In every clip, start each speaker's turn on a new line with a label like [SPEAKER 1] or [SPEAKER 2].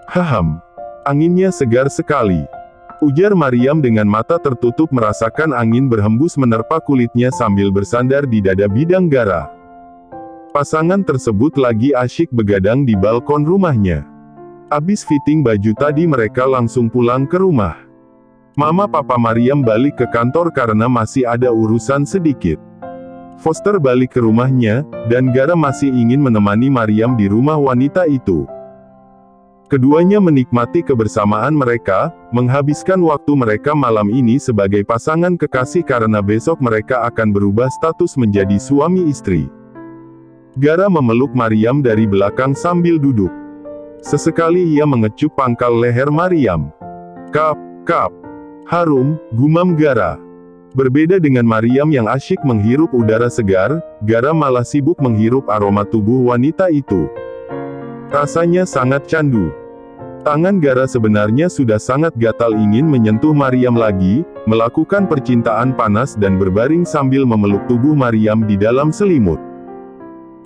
[SPEAKER 1] Hahem, anginnya segar sekali, ujar Maryam dengan mata tertutup merasakan angin berhembus menerpa kulitnya sambil bersandar di dada bidang Gara. Pasangan tersebut lagi asyik begadang di balkon rumahnya. Abis fitting baju tadi mereka langsung pulang ke rumah. Mama papa Maryam balik ke kantor karena masih ada urusan sedikit. Foster balik ke rumahnya, dan Gara masih ingin menemani Maryam di rumah wanita itu. Keduanya menikmati kebersamaan mereka, menghabiskan waktu mereka malam ini sebagai pasangan kekasih karena besok mereka akan berubah status menjadi suami istri. Gara memeluk Maryam dari belakang sambil duduk. Sesekali ia mengecup pangkal leher Maryam. Kap, kap. Harum, gumam Gara. Berbeda dengan Maryam yang asyik menghirup udara segar, Gara malah sibuk menghirup aroma tubuh wanita itu. Rasanya sangat candu. Tangan Gara sebenarnya sudah sangat gatal ingin menyentuh Maryam lagi, melakukan percintaan panas dan berbaring sambil memeluk tubuh Maryam di dalam selimut.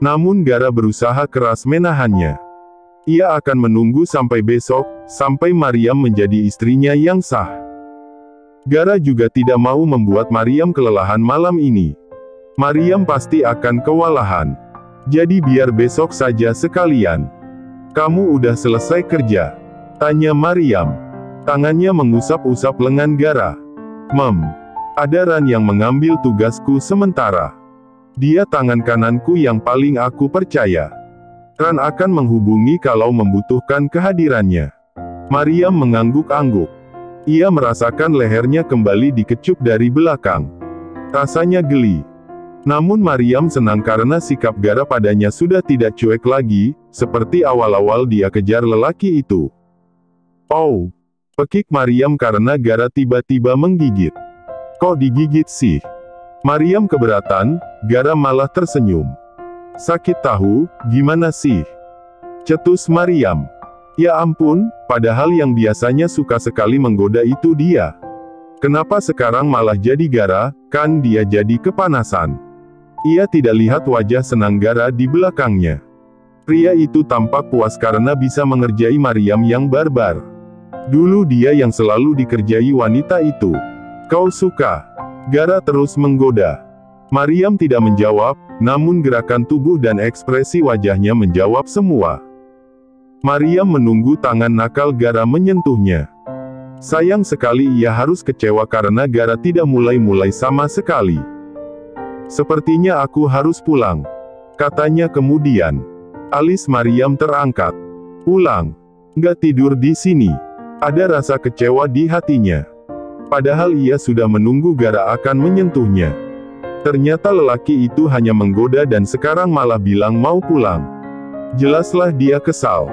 [SPEAKER 1] Namun Gara berusaha keras menahannya. Ia akan menunggu sampai besok, sampai Maryam menjadi istrinya yang sah. Gara juga tidak mau membuat Maryam kelelahan malam ini. Maryam pasti akan kewalahan. Jadi biar besok saja sekalian. Kamu udah selesai kerja? Tanya Maryam. Tangannya mengusap-usap lengan Gara. Ada Ran yang mengambil tugasku sementara. Dia tangan kananku yang paling aku percaya. Ran akan menghubungi kalau membutuhkan kehadirannya. Maryam mengangguk-angguk. Ia merasakan lehernya kembali dikecup dari belakang. Rasanya geli. Namun Maryam senang karena sikap Gara padanya sudah tidak cuek lagi, seperti awal-awal dia kejar lelaki itu. Oh, pekik Maryam karena Gara tiba-tiba menggigit. Kok digigit sih? Maryam keberatan, Gara malah tersenyum. Sakit tahu, gimana sih? Cetus Maryam. Ya ampun, padahal yang biasanya suka sekali menggoda itu dia. Kenapa sekarang malah jadi Gara, kan dia jadi kepanasan. Ia tidak lihat wajah senang Gara di belakangnya. Pria itu tampak puas karena bisa mengerjai Maryam yang barbar. Dulu dia yang selalu dikerjai wanita itu. Kau suka? Gara terus menggoda. Maryam tidak menjawab, namun gerakan tubuh dan ekspresi wajahnya menjawab semua. Maryam menunggu tangan nakal Gara menyentuhnya. Sayang sekali ia harus kecewa karena Gara tidak mulai-mulai sama sekali. Sepertinya aku harus pulang, katanya kemudian. Alis Maryam terangkat. Pulang? Nggak tidur di sini. Ada rasa kecewa di hatinya. Padahal ia sudah menunggu Gara akan menyentuhnya. Ternyata lelaki itu hanya menggoda dan sekarang malah bilang mau pulang. Jelaslah dia kesal.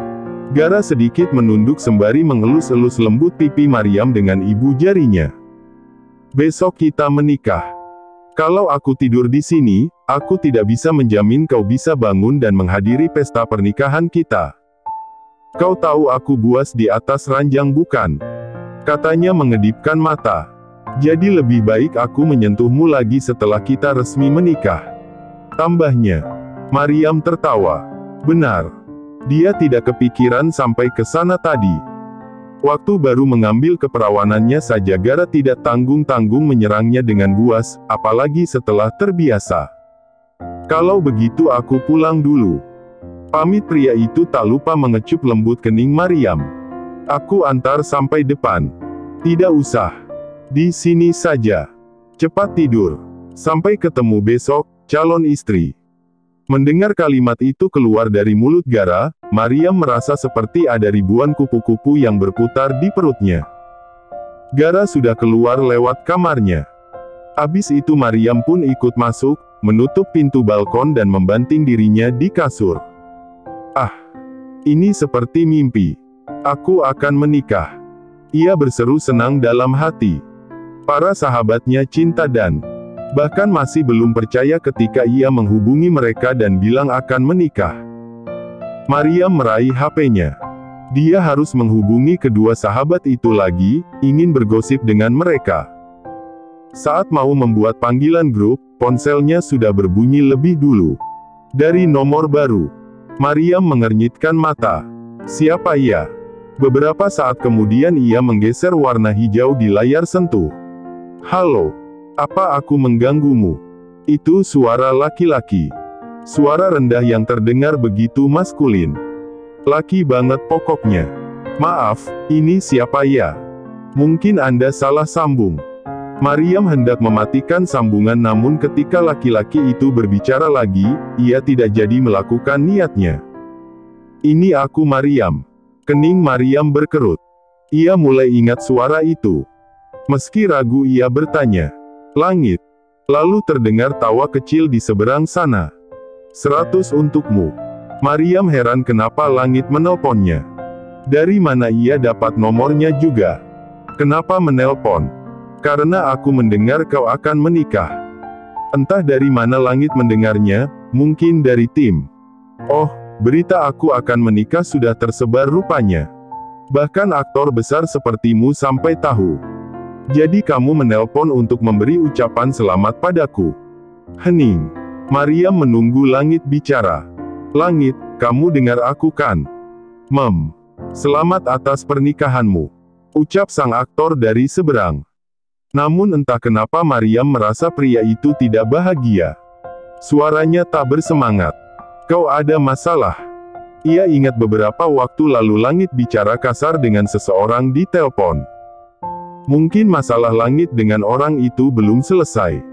[SPEAKER 1] Gara sedikit menunduk sembari mengelus-elus lembut pipi Maryam dengan ibu jarinya. Besok kita menikah. Kalau aku tidur di sini, aku tidak bisa menjamin kau bisa bangun dan menghadiri pesta pernikahan kita. Kau tahu aku buas di atas ranjang bukan? Katanya mengedipkan mata. Jadi lebih baik aku menyentuhmu lagi setelah kita resmi menikah. Tambahnya. Maryam tertawa. Benar. Dia tidak kepikiran sampai ke sana tadi. Waktu baru mengambil keperawanannya saja Gara tidak tanggung-tanggung menyerangnya dengan buas, apalagi setelah terbiasa. Kalau begitu aku pulang dulu. Pamit pria itu tak lupa mengecup lembut kening Maryam. Aku antar sampai depan. Tidak usah. Di sini saja. Cepat tidur. Sampai ketemu besok, calon istri. Mendengar kalimat itu keluar dari mulut Gara, Maryam merasa seperti ada ribuan kupu-kupu yang berputar di perutnya. Gara sudah keluar lewat kamarnya. Habis itu Maryam pun ikut masuk, menutup pintu balkon dan membanting dirinya di kasur. Ah, ini seperti mimpi. Aku akan menikah. Ia berseru senang dalam hati. Para sahabatnya cinta dan bahkan masih belum percaya ketika ia menghubungi mereka dan bilang akan menikah. Maryam meraih HP-nya. Dia harus menghubungi kedua sahabat itu lagi, ingin bergosip dengan mereka. Saat mau membuat panggilan grup, ponselnya sudah berbunyi lebih dulu. Dari nomor baru. Maryam mengernyitkan mata. Siapa ya? Beberapa saat kemudian ia menggeser warna hijau di layar sentuh. Halo, apa aku mengganggumu? Itu suara laki-laki. Suara rendah yang terdengar begitu maskulin. Laki banget pokoknya. Maaf, ini siapa ya? Mungkin Anda salah sambung. Maryam hendak mematikan sambungan, namun ketika laki-laki itu berbicara lagi, ia tidak jadi melakukan niatnya. Ini aku Maryam. Kening Maryam berkerut. Ia mulai ingat suara itu. Meski ragu ia bertanya. Langit. Lalu terdengar tawa kecil di seberang sana. 100 untukmu. Maryam heran kenapa langit menelponnya. Dari mana ia dapat nomornya juga? Kenapa menelpon? Karena aku mendengar kau akan menikah. Entah dari mana langit mendengarnya, mungkin dari tim. Oh, berita aku akan menikah sudah tersebar rupanya. Bahkan aktor besar sepertimu sampai tahu. Jadi kamu menelpon untuk memberi ucapan selamat padaku. Hening. Maryam menunggu langit bicara. Langit, kamu dengar aku kan? Selamat atas pernikahanmu. Ucap sang aktor dari seberang. Namun entah kenapa Maryam merasa pria itu tidak bahagia. Suaranya tak bersemangat. Kau ada masalah? Ia ingat beberapa waktu lalu langit bicara kasar dengan seseorang di telepon. Mungkin masalah langit dengan orang itu belum selesai.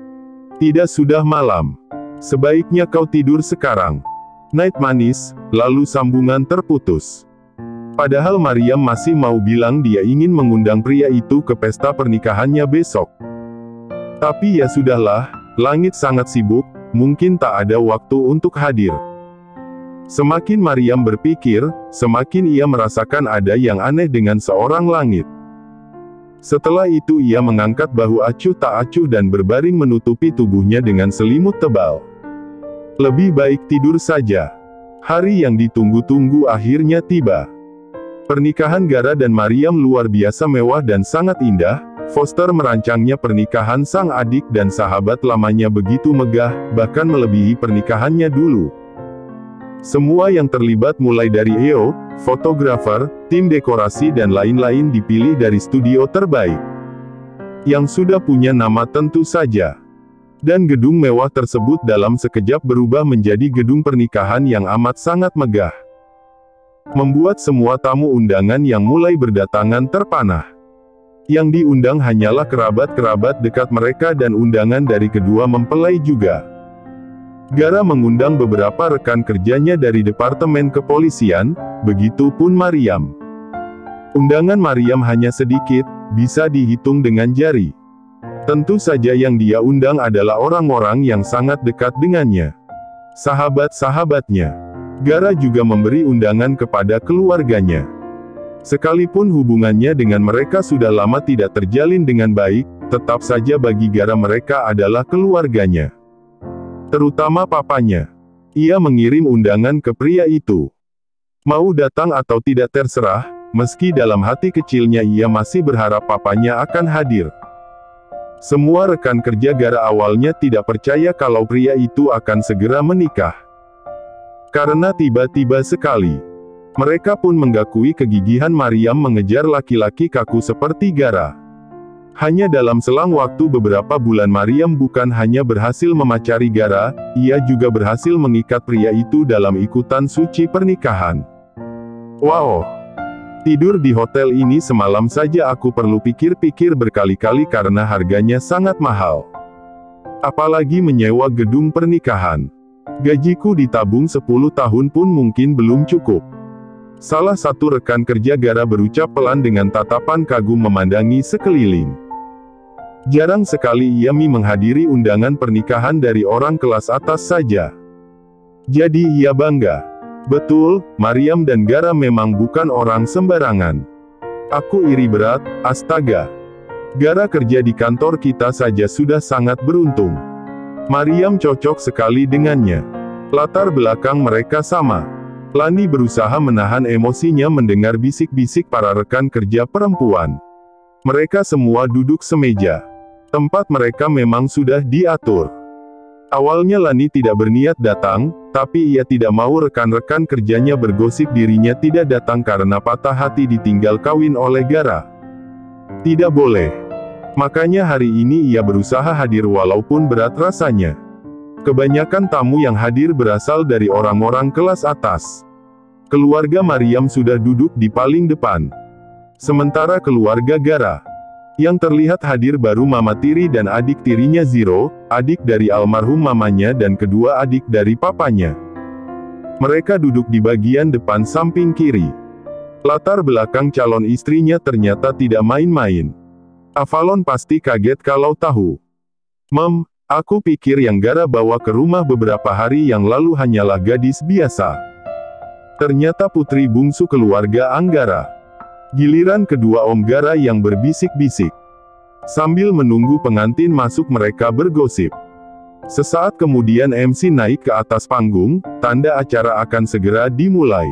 [SPEAKER 1] Tidak sudah malam. Sebaiknya kau tidur sekarang. Night manis, lalu sambungan terputus. Padahal Maryam masih mau bilang dia ingin mengundang pria itu ke pesta pernikahannya besok. Tapi ya sudahlah, langit sangat sibuk, mungkin tak ada waktu untuk hadir. Semakin Maryam berpikir, semakin ia merasakan ada yang aneh dengan seorang langit. Setelah itu ia mengangkat bahu acuh tak acuh dan berbaring menutupi tubuhnya dengan selimut tebal. Lebih baik tidur saja. Hari yang ditunggu-tunggu akhirnya tiba. Pernikahan Gara dan Maryam luar biasa mewah dan sangat indah. Foster merancangnya pernikahan sang adik dan sahabat lamanya begitu megah, bahkan melebihi pernikahannya dulu. Semua yang terlibat mulai dari EO, fotografer, tim dekorasi dan lain-lain dipilih dari studio terbaik. Yang sudah punya nama tentu saja. Dan gedung mewah tersebut dalam sekejap berubah menjadi gedung pernikahan yang amat sangat megah. Membuat semua tamu undangan yang mulai berdatangan terpanah. Yang diundang hanyalah kerabat-kerabat dekat mereka dan undangan dari kedua mempelai juga. Gara mengundang beberapa rekan kerjanya dari Departemen Kepolisian, begitupun Maryam. Undangan Maryam hanya sedikit, bisa dihitung dengan jari. Tentu saja yang dia undang adalah orang-orang yang sangat dekat dengannya. Sahabat-sahabatnya. Gara juga memberi undangan kepada keluarganya. Sekalipun hubungannya dengan mereka sudah lama tidak terjalin dengan baik, tetap saja bagi Gara mereka adalah keluarganya. Terutama papanya. Ia mengirim undangan ke pria itu. Mau datang atau tidak terserah, meski dalam hati kecilnya ia masih berharap papanya akan hadir. Semua rekan kerja Gara awalnya tidak percaya kalau pria itu akan segera menikah. Karena tiba-tiba sekali. Mereka pun menggakui kegigihan Maryam mengejar laki-laki kaku seperti Gara. Hanya dalam selang waktu beberapa bulan Maryam bukan hanya berhasil memacari Gara, ia juga berhasil mengikat pria itu dalam ikutan suci pernikahan. Wow! Tidur di hotel ini semalam saja aku perlu pikir-pikir berkali-kali karena harganya sangat mahal. Apalagi menyewa gedung pernikahan. Gajiku ditabung 10 tahun pun mungkin belum cukup. Salah satu rekan kerja Gara berucap pelan dengan tatapan kagum memandangi sekeliling. Jarang sekali ia menghadiri undangan pernikahan dari orang kelas atas saja. Jadi ia bangga. Betul, Maryam dan Gara memang bukan orang sembarangan. Aku iri berat, astaga. Gara kerja di kantor kita saja sudah sangat beruntung. Maryam cocok sekali dengannya. Latar belakang mereka sama. Lani berusaha menahan emosinya mendengar bisik-bisik para rekan kerja perempuan. Mereka semua duduk semeja. Tempat mereka memang sudah diatur. Awalnya Lani tidak berniat datang, tapi ia tidak mau rekan-rekan kerjanya bergosip dirinya tidak datang karena patah hati ditinggal kawin oleh Gara. Tidak boleh. Makanya hari ini ia berusaha hadir walaupun berat rasanya. Kebanyakan tamu yang hadir berasal dari orang-orang kelas atas. Keluarga Maryam sudah duduk di paling depan. Sementara keluarga Gara yang terlihat hadir baru Mama Tiri dan adik tirinya Zero, adik dari almarhum mamanya dan kedua adik dari papanya. Mereka duduk di bagian depan samping kiri. Latar belakang calon istrinya ternyata tidak main-main. Avalon pasti kaget kalau tahu. "Mem, aku pikir yang Gara bawa ke rumah beberapa hari yang lalu hanyalah gadis biasa. Ternyata putri bungsu keluarga Anggara." Giliran kedua Om Gara yang berbisik-bisik. Sambil menunggu pengantin masuk mereka bergosip. Sesaat kemudian MC naik ke atas panggung, tanda acara akan segera dimulai.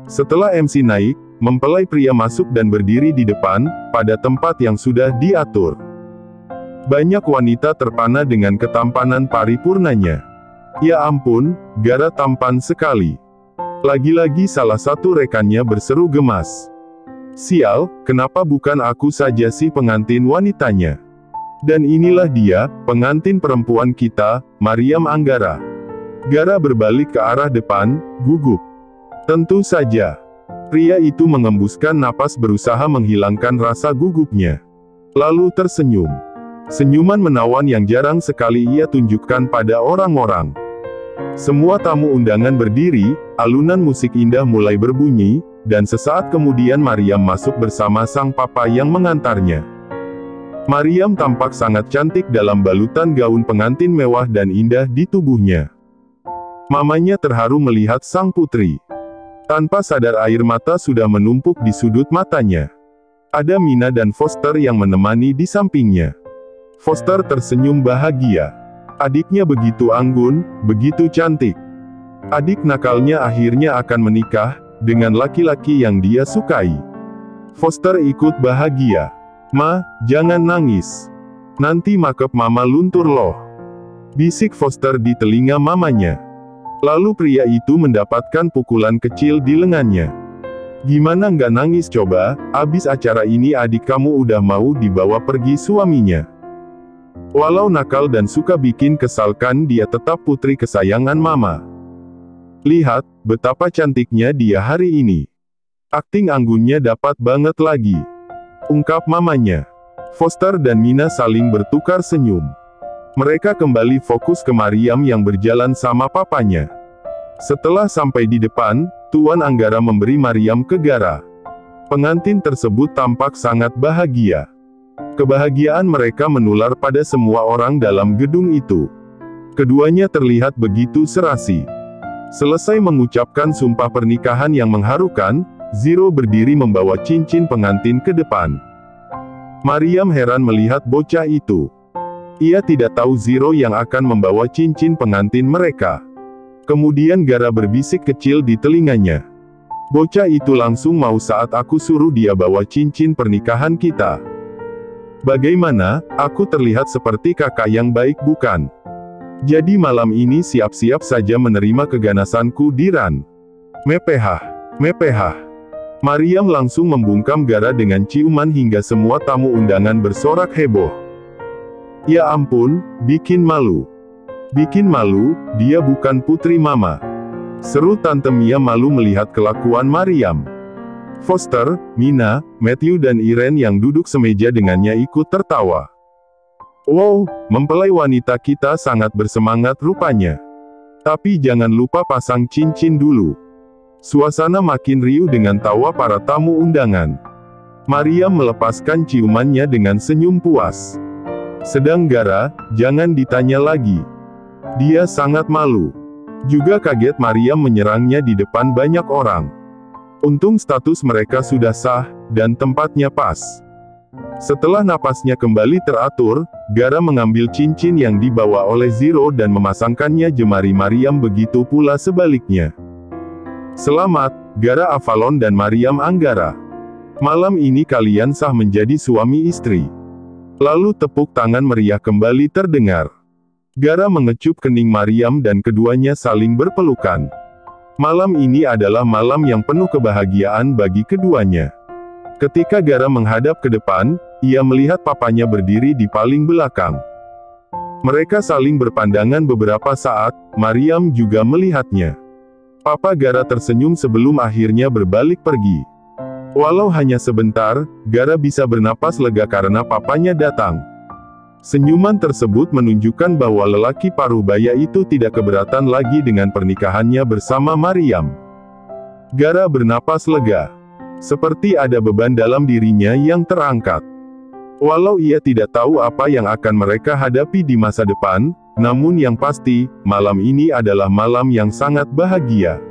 [SPEAKER 1] Setelah MC naik, mempelai pria masuk dan berdiri di depan, pada tempat yang sudah diatur. Banyak wanita terpana dengan ketampanan paripurnanya. Ya ampun, Gara tampan sekali. Lagi-lagi salah satu rekannya berseru gemas. "Sial, kenapa bukan aku saja sih pengantin wanitanya? Dan inilah dia, pengantin perempuan kita, Maryam Anggara." Gara berbalik ke arah depan, gugup. Tentu saja. Pria itu mengembuskan napas berusaha menghilangkan rasa gugupnya. Lalu tersenyum. Senyuman menawan yang jarang sekali ia tunjukkan pada orang-orang. Semua tamu undangan berdiri, alunan musik indah mulai berbunyi, dan sesaat kemudian Maryam masuk bersama sang papa yang mengantarnya. Maryam tampak sangat cantik dalam balutan gaun pengantin mewah dan indah di tubuhnya. Mamanya terharu melihat sang putri. Tanpa sadar air mata sudah menumpuk di sudut matanya. Ada Mina dan Foster yang menemani di sampingnya. Foster tersenyum bahagia. Adiknya begitu anggun, begitu cantik. Adik nakalnya akhirnya akan menikah dengan laki-laki yang dia sukai. Foster ikut bahagia. "Ma, jangan nangis. Nanti makeup mama luntur loh," bisik Foster di telinga mamanya. Lalu pria itu mendapatkan pukulan kecil di lengannya. "Gimana nggak nangis coba, abis acara ini adik kamu udah mau dibawa pergi suaminya." Walau nakal dan suka bikin kesalkan, dia tetap putri kesayangan mama. "Lihat, betapa cantiknya dia hari ini. Akting anggunnya dapat banget lagi," ungkap mamanya. Foster dan Mina saling bertukar senyum. Mereka kembali fokus ke Maryam yang berjalan sama papanya. Setelah sampai di depan, Tuan Anggara memberi Maryam ke Gara. Pengantin tersebut tampak sangat bahagia. Kebahagiaan mereka menular pada semua orang dalam gedung itu. Keduanya terlihat begitu serasi. Selesai mengucapkan sumpah pernikahan yang mengharukan, Zero berdiri membawa cincin pengantin ke depan. Maryam heran melihat bocah itu. Ia tidak tahu Zero yang akan membawa cincin pengantin mereka. Kemudian Gara berbisik kecil di telinganya. "Bocah itu langsung mau saat aku suruh dia bawa cincin pernikahan kita. Bagaimana, aku terlihat seperti kakak yang baik bukan? Jadi malam ini siap-siap saja menerima keganasanku di Ran." "Mepehah, mepehah." Maryam langsung membungkam Gara dengan ciuman hingga semua tamu undangan bersorak heboh. "Ya ampun, bikin malu. Bikin malu, dia bukan putri mama," seru Tante Mia malu melihat kelakuan Maryam. Foster, Mina, Matthew dan Irene yang duduk semeja dengannya ikut tertawa. "Wow, mempelai wanita kita sangat bersemangat rupanya. Tapi jangan lupa pasang cincin dulu." Suasana makin riuh dengan tawa para tamu undangan. Maryam melepaskan ciumannya dengan senyum puas. Sedang Gara, jangan ditanya lagi. Dia sangat malu. Juga kaget Maryam menyerangnya di depan banyak orang. Untung status mereka sudah sah, dan tempatnya pas. Setelah napasnya kembali teratur, Gara mengambil cincin yang dibawa oleh Zero dan memasangkannya jemari Maryam, begitu pula sebaliknya. "Selamat, Gara Avalon dan Maryam Anggara. Malam ini kalian sah menjadi suami istri." Lalu tepuk tangan meriah kembali terdengar. Gara mengecup kening Maryam dan keduanya saling berpelukan. Malam ini adalah malam yang penuh kebahagiaan bagi keduanya. Ketika Gara menghadap ke depan, ia melihat papanya berdiri di paling belakang. Mereka saling berpandangan beberapa saat, Maryam juga melihatnya. Papa Gara tersenyum sebelum akhirnya berbalik pergi. Walau hanya sebentar, Gara bisa bernapas lega karena papanya datang. Senyuman tersebut menunjukkan bahwa lelaki paruh baya itu tidak keberatan lagi dengan pernikahannya bersama Maryam. Gara bernapas lega. Seperti ada beban dalam dirinya yang terangkat. Walau ia tidak tahu apa yang akan mereka hadapi di masa depan, namun yang pasti, malam ini adalah malam yang sangat bahagia.